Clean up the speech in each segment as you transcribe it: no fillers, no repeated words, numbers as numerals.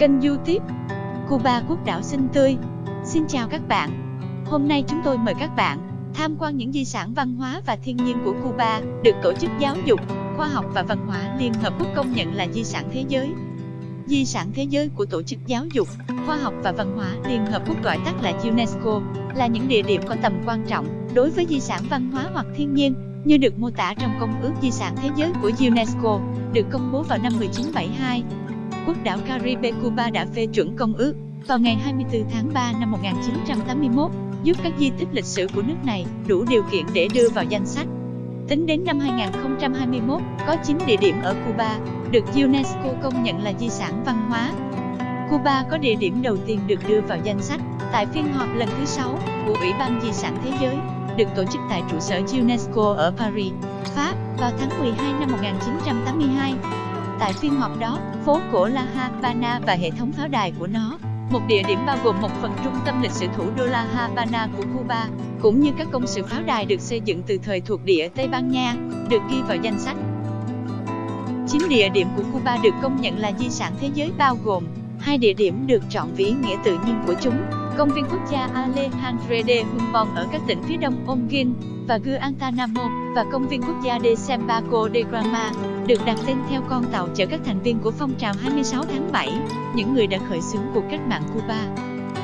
Kênh YouTube Cuba Quốc đảo xinh tươi. Xin chào các bạn. Hôm nay chúng tôi mời các bạn tham quan những di sản văn hóa và thiên nhiên của Cuba được Tổ chức Giáo dục, Khoa học và Văn hóa Liên Hợp Quốc công nhận là di sản thế giới. Di sản thế giới của Tổ chức Giáo dục, Khoa học và Văn hóa Liên Hợp Quốc gọi tắt là UNESCO là những địa điểm có tầm quan trọng đối với di sản văn hóa hoặc thiên nhiên như được mô tả trong Công ước Di sản Thế giới của UNESCO được công bố vào năm 1972. Quốc đảo Caribe Cuba đã phê chuẩn công ước vào ngày 24 tháng 3 năm 1981, giúp các di tích lịch sử của nước này đủ điều kiện để đưa vào danh sách. Tính đến năm 2021, có 9 địa điểm ở Cuba được UNESCO công nhận là di sản văn hóa. Cuba có địa điểm đầu tiên được đưa vào danh sách tại phiên họp lần thứ 6 của Ủy ban Di sản Thế giới, được tổ chức tại trụ sở UNESCO ở Paris, Pháp vào tháng 12 năm 1982. Tại phiên họp đó, phố cổ La Habana và hệ thống pháo đài của nó, một địa điểm bao gồm một phần trung tâm lịch sử thủ đô La Habana của Cuba, cũng như các công sự pháo đài được xây dựng từ thời thuộc địa Tây Ban Nha, được ghi vào danh sách. 9 địa điểm của Cuba được công nhận là di sản thế giới bao gồm 2 địa điểm được chọn vì ý nghĩa tự nhiên của chúng, Công viên Quốc gia Alejandro de Humboldt ở các tỉnh phía đông Holguín và Guantánamo và Công viên Quốc gia Desembarco de Granma, được đặt tên theo con tàu chở các thành viên của phong trào 26 tháng 7, những người đã khởi xướng cuộc cách mạng Cuba.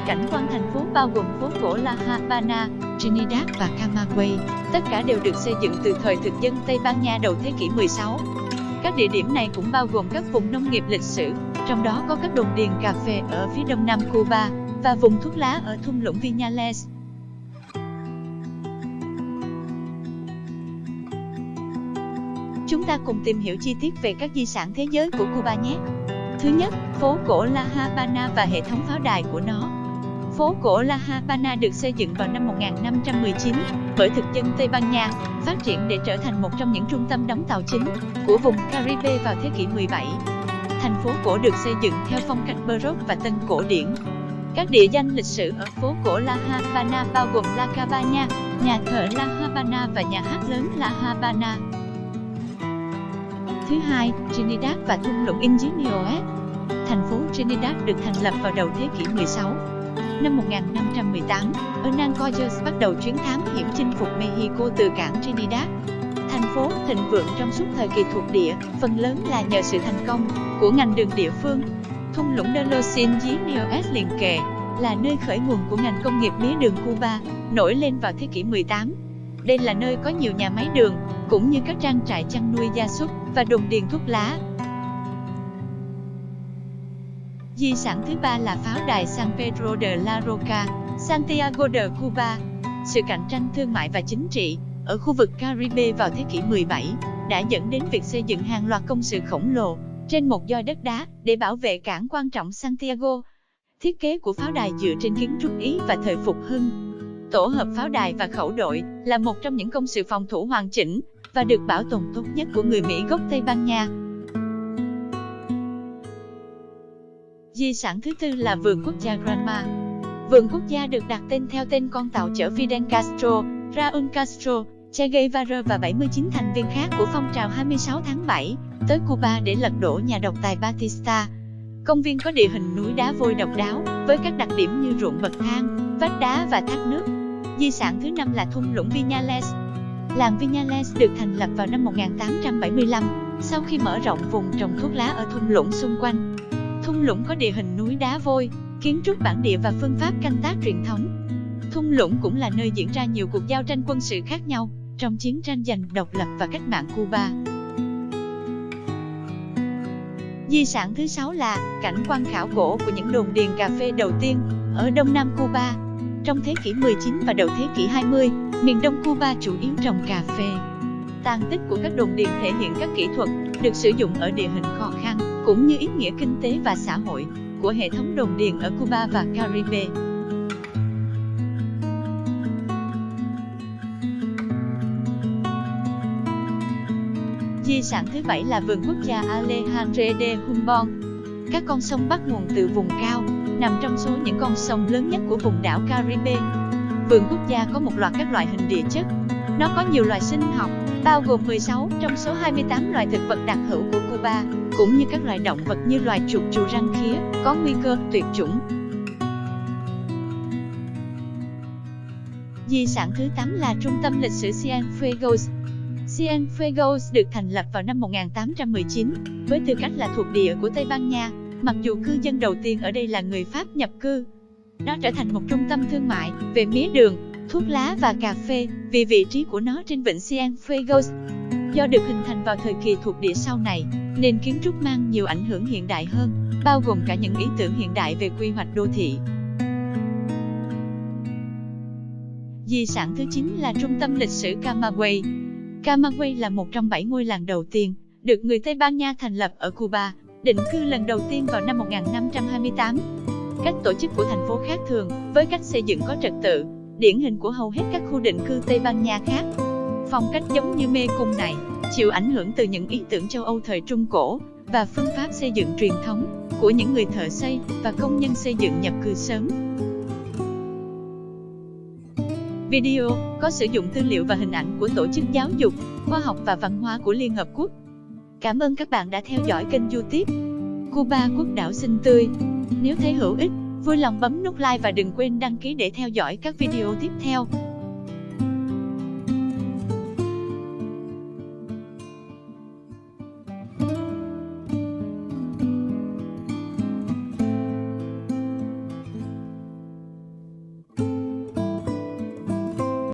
Cảnh quan thành phố bao gồm phố cổ La Habana, Trinidad và Camagüey, tất cả đều được xây dựng từ thời thực dân Tây Ban Nha đầu thế kỷ 16. Các địa điểm này cũng bao gồm các vùng nông nghiệp lịch sử, trong đó có các đồn điền cà phê ở phía đông nam Cuba và vùng thuốc lá ở thung lũng Vinales. Chúng ta cùng tìm hiểu chi tiết về các di sản thế giới của Cuba nhé. Thứ nhất, phố cổ La Habana và hệ thống pháo đài của nó. Phố cổ La Habana được xây dựng vào năm 1519 bởi thực dân Tây Ban Nha, phát triển để trở thành một trong những trung tâm đóng tàu chính của vùng Caribe vào thế kỷ 17. Thành phố cổ được xây dựng theo phong cách Baroque và Tân cổ điển. Các địa danh lịch sử ở phố cổ La Habana bao gồm La Cabaña, nhà thờ La Habana và nhà hát lớn La Habana. Thứ hai, Trinidad và thung lũng Ingenious. Thành phố Trinidad được thành lập vào đầu thế kỷ 16. Năm 1518, Hernán Cortés bắt đầu chuyến thám hiểm chinh phục Mexico từ cảng Trinidad. Thành phố thịnh vượng trong suốt thời kỳ thuộc địa, phần lớn là nhờ sự thành công của ngành đường địa phương. Thung lũng de los Ingenios liền kề là nơi khởi nguồn của ngành công nghiệp mía đường Cuba, nổi lên vào thế kỷ 18. Đây là nơi có nhiều nhà máy đường, cũng như các trang trại chăn nuôi gia súc và đồn điền thuốc lá. Di sản thứ ba là pháo đài San Pedro de la Roca, Santiago de Cuba. Sự cạnh tranh thương mại và chính trị ở khu vực Caribe vào thế kỷ 17 đã dẫn đến việc xây dựng hàng loạt công sự khổng lồ trên một doi đất đá để bảo vệ cảng quan trọng Santiago. Thiết kế của pháo đài dựa trên kiến trúc Ý và thời phục hưng. Tổ hợp pháo đài và khẩu đội là một trong những công sự phòng thủ hoàn chỉnh và được bảo tồn tốt nhất của người Mỹ gốc Tây Ban Nha. Di sản thứ tư là vườn quốc gia Granma. Vườn quốc gia được đặt tên theo tên con tàu chở Fidel Castro, Raúl Castro, Che Guevara và 79 thành viên khác của phong trào 26 tháng 7 tới Cuba để lật đổ nhà độc tài Batista. Công viên có địa hình núi đá vôi độc đáo với các đặc điểm như ruộng bậc thang, vách đá và thác nước. Di sản thứ năm là thung lũng Vinales. Làng Vinales được thành lập vào năm 1875 sau khi mở rộng vùng trồng thuốc lá ở thung lũng xung quanh. Thung lũng có địa hình núi đá vôi, kiến trúc bản địa và phương pháp canh tác truyền thống. Thung lũng cũng là nơi diễn ra nhiều cuộc giao tranh quân sự khác nhau trong chiến tranh giành độc lập và cách mạng Cuba. Di sản thứ 6 là cảnh quan khảo cổ của những đồn điền cà phê đầu tiên ở đông nam Cuba. Trong thế kỷ 19 và đầu thế kỷ 20, miền đông Cuba chủ yếu trồng cà phê. Tàn tích của các đồn điền thể hiện các kỹ thuật được sử dụng ở địa hình khó khăn, cũng như ý nghĩa kinh tế và xã hội của hệ thống đồn điền ở Cuba và Caribe. Di sản thứ 7 là vườn quốc gia Alejandro de Humboldt. Các con sông bắt nguồn từ vùng cao, nằm trong số những con sông lớn nhất của vùng đảo Caribe. Vườn quốc gia có một loạt các loại hình địa chất. Nó có nhiều loài sinh học, bao gồm 16 trong số 28 loài thực vật đặc hữu của Cuba, cũng như các loài động vật như loài chuột trù răng khía, có nguy cơ tuyệt chủng. Di sản thứ 8 là Trung tâm lịch sử Cienfuegos. Cienfuegos được thành lập vào năm 1819, với tư cách là thuộc địa của Tây Ban Nha, mặc dù cư dân đầu tiên ở đây là người Pháp nhập cư. Nó trở thành một trung tâm thương mại về mía đường, thuốc lá và cà phê vì vị trí của nó trên vịnh Cienfuegos. Do được hình thành vào thời kỳ thuộc địa sau này, nên kiến trúc mang nhiều ảnh hưởng hiện đại hơn, bao gồm cả những ý tưởng hiện đại về quy hoạch đô thị. Di sản thứ 9 là Trung tâm lịch sử Camagüey. Camagüey là một trong 7 ngôi làng đầu tiên, được người Tây Ban Nha thành lập ở Cuba, định cư lần đầu tiên vào năm 1528. Cách tổ chức của thành phố khác thường, với cách xây dựng có trật tự, điển hình của hầu hết các khu định cư Tây Ban Nha khác. Phong cách giống như mê cung này, chịu ảnh hưởng từ những ý tưởng châu Âu thời Trung Cổ, và phương pháp xây dựng truyền thống của những người thợ xây và công nhân xây dựng nhập cư sớm. Video có sử dụng tư liệu và hình ảnh của Tổ chức Giáo dục, Khoa học và Văn hóa của Liên Hợp Quốc. Cảm ơn các bạn đã theo dõi kênh YouTube Cuba Quốc đảo xinh tươi. Nếu thấy hữu ích, vui lòng bấm nút like và đừng quên đăng ký để theo dõi các video tiếp theo.